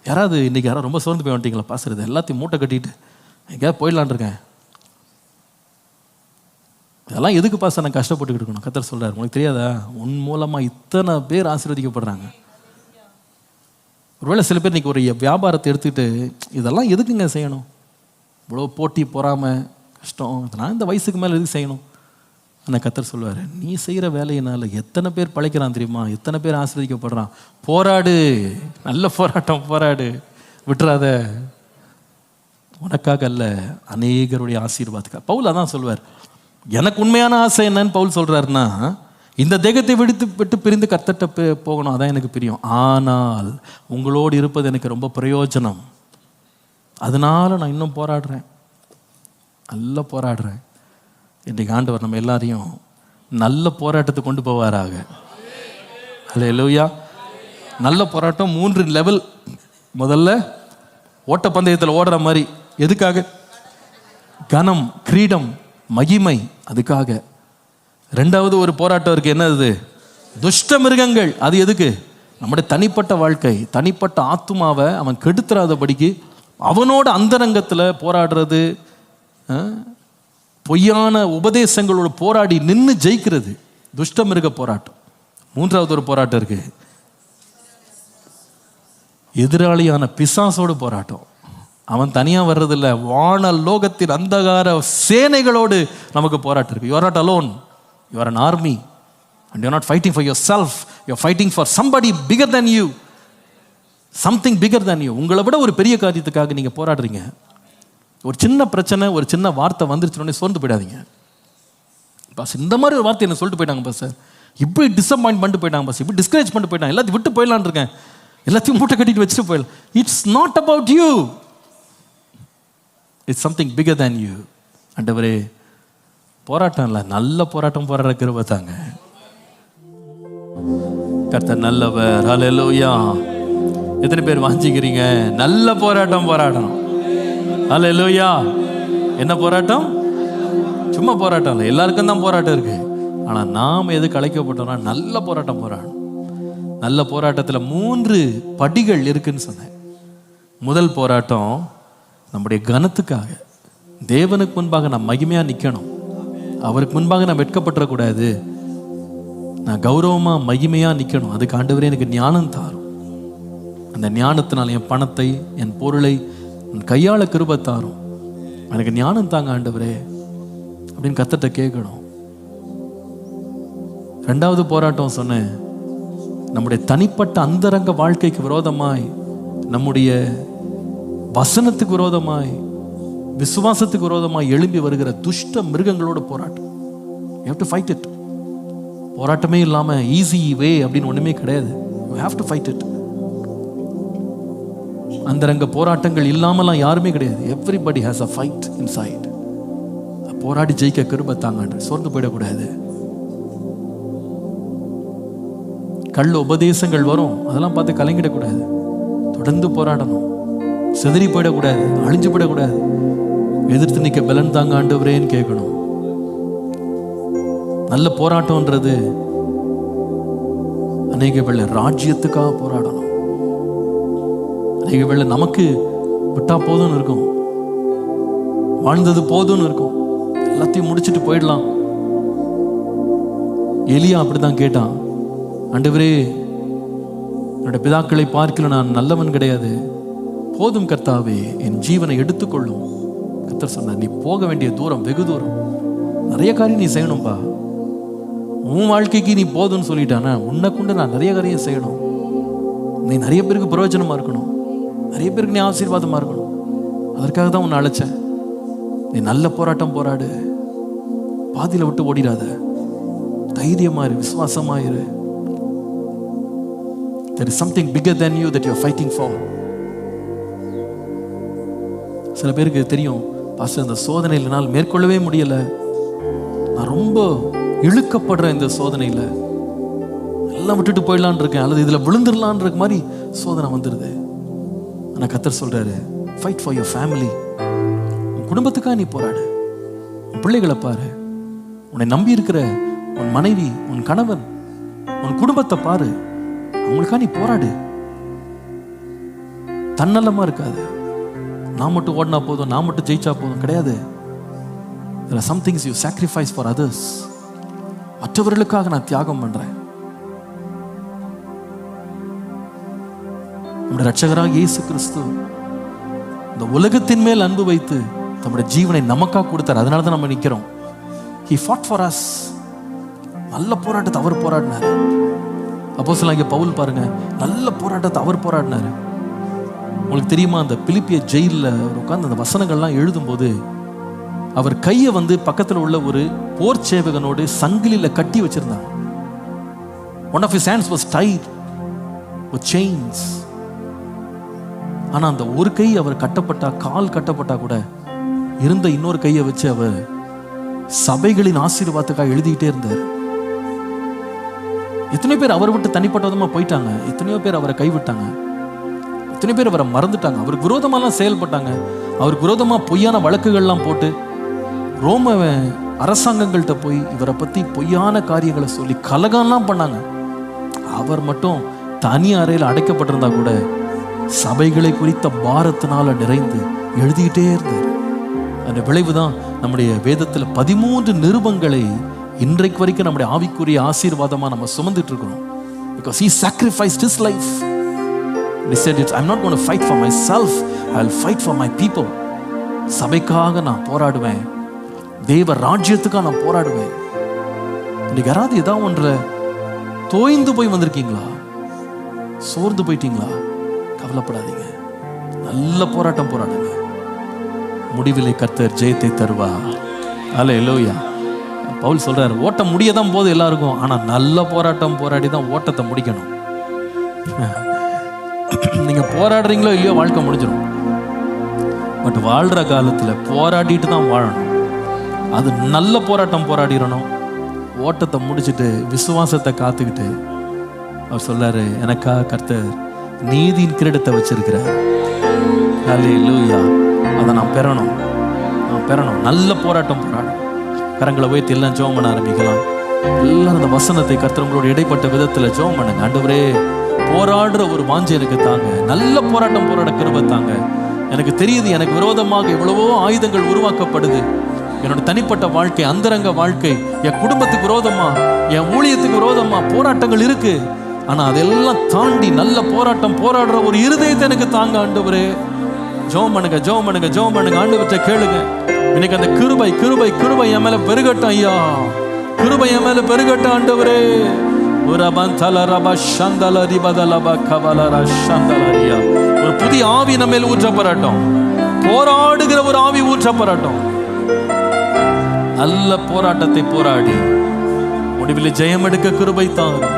யாராவது இன்றைக்கி யாராவது ரொம்ப சோர்ந்து போய் வந்துட்டீங்களா? பாஸ்டர் இது எல்லாத்தையும் மூட்டை கட்டிட்டு எங்கேயாவது போயிடலான் இருக்கேன். இதெல்லாம் எதுக்கு பாஸ்டர் நான் கஷ்டப்பட்டுக்கிட்டு இருக்கணும்? கர்த்தர் சொல்கிறார், உங்களுக்கு தெரியாதா உன் மூலமாக இத்தனை பேர் ஆசீர்வதிக்கப்படுறாங்க. ஒருவேளை சில பேர் இன்றைக்கி ஒரு வியாபாரத்தை எடுத்துக்கிட்டு இதெல்லாம் எதுக்குங்க செய்யணும்? இவ்வளோ போட்டி பொறாமல் கஷ்டம், நான் இந்த வயசுக்கு மேலே எதுக்கு செய்யணும்? ஆனால் கர்த்தர் சொல்லுவார், நீ செய்கிற வேலையினால் எத்தனை பேர் பழைக்கிறான் தெரியுமா? எத்தனை பேர் ஆசீர்வதிக்கப்படுறான். போராடு, நல்ல போராட்டம் போராடு, விட்டுறாத. உனக்காக அல்ல, அநேகருடைய ஆசீர்வாதத்துக்காக. பவுல் அதான் சொல்லுவார், எனக்கு உண்மையான ஆசை என்னன்னு பவுல் சொல்கிறாருன்னா, இந்த தேகத்தை விட்டு பிரிந்து கர்த்தர்ட்ட போகணும், அதான் எனக்கு பிரியம். ஆனால் உங்களோடு இருப்பது எனக்கு ரொம்ப பிரயோஜனம். அதனால நான் இன்னும் போராடுறேன், நல்லா போராடுறேன். இன்றைக்கு ஆண்டவர் நம்ம எல்லாரையும் நல்ல போராட்டத்தை கொண்டு போவாராக. அல்லேலூயா. நல்ல போராட்டம் 3 லெவல். முதல்ல ஓட்டப்பந்தயத்தில் ஓடுற மாதிரி. எதுக்காக? கனம், கிரீடம், மகிமை, அதுக்காக. 2வது ஒரு போராட்டம் இருக்கு. என்னது? துஷ்ட மிருகங்கள். அது எதுக்கு? நம்முடைய தனிப்பட்ட வாழ்க்கை, தனிப்பட்ட ஆத்துமாவை அவன் கெடுத்துறாதபடிக்கு அவனோட அந்தரங்கத்தில் போராடுறது, பொய்யான உபதேசங்களோட போராடி நின்று ஜெயிக்கிறது, துஷ்ட மிருக போராட்டம். 3வது ஒரு போராட்டம் இருக்கு, எதிராளியான பிசாசோடு போராட்டம். அவன் தனியாக வர்றதில்லை, வான லோகத்தின் அந்தகார சேனைகளோடு நமக்கு போராட்டம் இருக்கு. You are not alone, you are an army and you are not fighting for yourself, you are fighting for somebody bigger than you, something bigger than you. உங்களை விட ஒரு பெரிய காரியத்துக்காக நீங்கள் போராடுறீங்க. ஒரு சின்ன பிரச்சனை, ஒரு சின்ன வார்த்தை வந்துருச்சுனே சோர்ந்து போயிடாதீங்க. பாஸ் இந்த மாதிரி ஒரு வார்த்தை என்ன சொல்லிட்டு போயிட்டாங்க பாஸ், இப்படி டிசப்பாயிண்ட் பண்ணிட்டு போயிட்டாங்க பாஸ், இப்படி டிஸ்கரேஜ் பண்ணிட்டு போயிட்டாங்க, எல்லாத்தையும் விட்டு போயிடலான் இருக்கேன், எல்லாத்தையும் மூட்டை கட்டிட்டு வச்சுட்டு போயிடலாம். It's not about you, it's something figure than you. ஆண்டவரே, போராட்டம் இல்லை, நல்ல போராட்டம் போராடுற கிருபை தாங்க. கர்த்தர் நல்லவர். ஹல்லேலூயா. எத்தனை பேர் வாஞ்சிக்கிறீங்க நல்ல போராட்டம் போராடணும்? ஹல்லேலூயா. என்ன போராட்டம்? சும்மா போராட்டம் இல்லை, எல்லாருக்கும் தான் போராட்டம் இருக்கு. ஆனால் நாம் எதுக்கு அழைக்கப்பட்டோம்னா நல்ல போராட்டம் போராடணும். நல்ல போராட்டத்தில் 3 படிகள் இருக்குன்னு சொன்னேன். முதல் போராட்டம் நம்முடைய கனத்துக்காக. தேவனுக்கு முன்பாக நான் மகிமையாக நிற்கணும், அவருக்கு முன்பாக நான் வெட்கப்பட்டுறக்கூடாது, நான் கௌரவமாக மகிமையாக நிற்கணும். அதுக்கு ஆண்டவரே எனக்கு ஞானம் தாரும். அந்த ஞானத்தினால் என் பணத்தை, என் பொருளை கையாள கிருபை தாரும். எனக்கு ஞானம் தாங்க ஆண்டவரே அப்படின்னு கர்த்தர்ட்ட கேட்கணும். 2வது போராட்டம் சொன்னேன், நம்முடைய தனிப்பட்ட அந்தரங்க வாழ்க்கைக்கு விரோதமாய், நம்முடைய வசனத்துக்கு விரோதமாய், விசுவாசத்துக்கு விரோதமாய் எழும்பி வருகிற துஷ்ட மிருகங்களோட போராட்டம். You have to fight it. போராட்டமே இல்லாமல் ஈஸி வே அப்படின்னு ஒன்றுமே கிடையாது. You have to fight it. அந்தரங்க போராட்டங்கள் இல்லாமலாம் யாருமே கிடையாது. Everybody has a fight inside. போராடி ஜெயிக்க கிருபை தாங்க. சோர்ந்து போயிடக்கூடாது. கள்ள உபதேசங்கள் வரும், அதெல்லாம் பார்த்து கலங்கிடக்கூடாது. தொடர்ந்து போராடணும், சிதறி போயிடக்கூடாது, அழிஞ்சு போயிடக்கூடாது. எதிர்த்து நிற்க பலன் தாங்க ஆண்டவரேன்னு கேட்கணும். நல்ல போராட்டம்ன்றது அநேக வேளை ராஜ்யத்துக்காக போராடணும். அநேக வேளை நமக்கு விட்டா போதும்னு இருக்கும், வாழ்ந்தது போதும்னு இருக்கும், எல்லாத்தையும் முடிச்சுட்டு போயிடலாம். எலியா அப்படிதான் கேட்டான், ஆண்டவரே என்னோட பிதாக்களை பார்க்கல நான் நல்லவன் கிடையாது, போதும் கர்த்தாவே என் ஜீவனை எடுத்துக்கொள்ளும். கர்த்தர் சொன்னார், நீ போக வேண்டிய தூரம் வெகு தூரம், நிறைய காரியம் நீ செய்யணும்பா. உன் வாழ்க்கைக்கு நீ போதும்னு சொல்லிட்டானா, உன்னை கொண்டு நான் நிறைய காரியம் செய்யணும். நீ நிறைய பேருக்கு பிரயோஜனமா இருக்கணும், நிறைய பேருக்கு நீ ஆசீர்வாதமா இருக்கணும். அதற்காக தான் உன்னை அழைச்சேன். நீ நல்ல போராட்டம் போராடு, பாதியில விட்டு ஓடிடாத, தைரியமா இரு, விசுவாசமா இரு. There is something bigger than you that you are fighting for. சில பேருக்கு தெரியும், பாஸ்டர் இந்த சோதனையில் என்னால் மேற்கொள்ளவே முடியல, நான் ரொம்ப இழுக்கப்படுறேன் இந்த சோதனையில், எல்லாம் விட்டுட்டு போயிடலான் இருக்கேன், அல்லது இதில் விழுந்துடலான் இருக்க மாதிரி சோதனை வந்துடுது. ஆனால் கர்த்தர் சொல்றாரு, ஃபைட் ஃபார் யுவர் ஃபேமிலி. உன் குடும்பத்துக்காக நீ போராடு, உன் பிள்ளைகளை பாரு, உன்னை நம்பி இருக்கிற உன் மனைவி, உன் கணவன், உன் குடும்பத்தை பாரு, அவங்களுக்காக நீ போராடு. தன்னலமா இருக்காது. நான் மட்டும் ஓடினா போதும், நான் மட்டும் ஜெயிச்சா போதும் கிடையாது. There are some things you sacrifice for others. மற்றவர்களுக்காக நான் தியாகம் பண்றேன். நம்முடைய இரட்சகராகிய இயேசு கிறிஸ்து இந்த உலகத்தின் மேல் அன்பு வைத்து நம்முடைய ஜீவனை நமக்காக கொடுத்தார். அதனால தான் நம்ம நிற்கிறோம். He fought for us. நல்ல போராட்டத்தை அவர் போராடினார். அப்போஸ்தலனாகிய பவுல் பாருங்க, நல்ல போராட்டத்தை அவர் போராடினார். உங்களுக்கு தெரியுமா, அந்த பிலிப்பிய ஜெயிலில் அவர் உட்கார்ந்து அந்த வசனங்கள்லாம் எழுதும்போது அவர் கையை பக்கத்தில் உள்ள ஒரு போர் சேவகனோடு சங்கிலியில கட்டி வச்சிருந்தாங்க. One of his hands was tied with chains. ஆனா அந்த ஒரு கை அவர் கட்டப்பட்டா, கால் கட்டப்பட்டா கூட இருந்த இன்னொரு கையை வச்சு அவர் சபைகளின் ஆசீர்வாதத்துக்காக எழுதிக்கிட்டே இருந்தார். எத்தனையோ பேர் அவரை விட்டு தனிப்பட்ட விதமா போயிட்டாங்க. எத்தனையோ பேர் அவரை கைவிட்டாங்க. எத்தனையோ பேர் அவரை மறந்துட்டாங்க. அவருக்கு விரோதமாலாம் செயல்பட்டாங்க. அவருக்கு விரோதமா பொய்யான வழக்குகள்லாம் போட்டு ரோம அரசாங்கங்கள்கிட்ட போய் இவரை பத்தி பொய்யான காரியங்களை சொல்லி கலகம்லாம் பண்ணாங்க. அவர் மட்டும் தனி அறையில் அடைக்கப்பட்டிருந்தா கூட சபைகளை குறித்த பாரத்தினால நிறைந்து எழுதிக்கிட்டே இருந்தார். அந்த விளைவுதான் நம்முடைய வேதத்தில் 13 நிருபங்களை இன்றைக்கு வரைக்கும் நம்முடைய ஆவிக்குரிய ஆசீர்வாதமா நம்ம சுமந்துட்டு இருக்கிறோம். Because he sacrificed his life. He said, I'm not going to fight for myself, I'll fight for my people. சபைக்காக நான் போராடுவேன், தேவ ராஜ்யத்துக்காக நான் போராடுவேன். இன்னைக்கு யாராவது ஏதாவது ஒன்றை தோய்ந்து போய் வந்திருக்கீங்களா? சோர்ந்து போயிட்டீங்களா? கவலைப்படாதீங்க. நல்ல போராட்டம் போராடுங்க. முடிவிலே கர்த்தர் ஜெயத்தை தருவார். அல்லேலூயா. பவுல் சொல்றார், ஓட்டம் முடியதான் போது எல்லாருக்கும், ஆனா நல்ல போராட்டம் போராடி தான் ஓட்டத்தை முடிக்கணும். நீங்க போராடுறீங்களோ இல்லையோ வாழ்க்கை முடிஞ்சிடும். பட் வாழ்ற காலத்துல போராடிட்டு தான் வாழணும். அது நல்ல போராட்டம் போராடிடணும். ஓட்டத்தை முடிச்சுட்டு விசுவாசத்தை காத்துக்கிட்டு அவர் சொல்றாரு, எனக்கா கர்த்தர் நீதியின் கிரீடத்தை வச்சிருக்கிறார். அல்லேலூயா. அதை நான் பெறணும். நல்ல போராட்டம் போராடணும். கரங்களை உயர்த்தி எல்லாம் ஜெபம் பண்ண ஆரம்பிக்கலாம். எல்லாரும் அந்த வசனத்தை கர்த்தர் உங்களோட இடைப்பட்ட விதத்துல ஜெபம் பண்ணுங்க. ஆண்டவரே, போராடுற ஒரு வாஞ்சை எனக்கு தாங்க. நல்ல போராட்டம் போராட கிருபை தாங்க. எனக்கு தெரியுது, எனக்கு விரோதமாக எவ்வளவோ ஆயுதங்கள் உருவாக்கப்படுது. என்னோட தனிப்பட்ட வாழ்க்கை, அந்தரங்க வாழ்க்கை, என் குடும்பத்துக்கு விரோதமா, என் ஊழியத்துக்கு விரோதமா போராட்டங்கள் இருக்கு. ஆனா அதெல்லாம் தாண்டி நல்ல போராட்டம் போராடுற ஒரு இருதயத்தை எனக்கு தாங்க ஆண்டவரே. ஜெபம் பண்ணுங்க. ஆண்டவர்கிட்ட கேளுங்க. இன்னைக்கு அந்த கிருபை கிருபை கிருபை என் மேல பெருகட்டும் ஐயா. கிருபை என் மேல பெருகட்டும் ஆண்டவரே. ஒரு புதிய ஆவி நம்ம மேல் ஊற்றப்படட்டும். போராடுகிற ஒரு ஆவி ஊற்றப்படட்டும். நல்ல போராட்டத்தை போராடி முடிவில் ஜெயம் எடுக்க கிருபை தாரும்.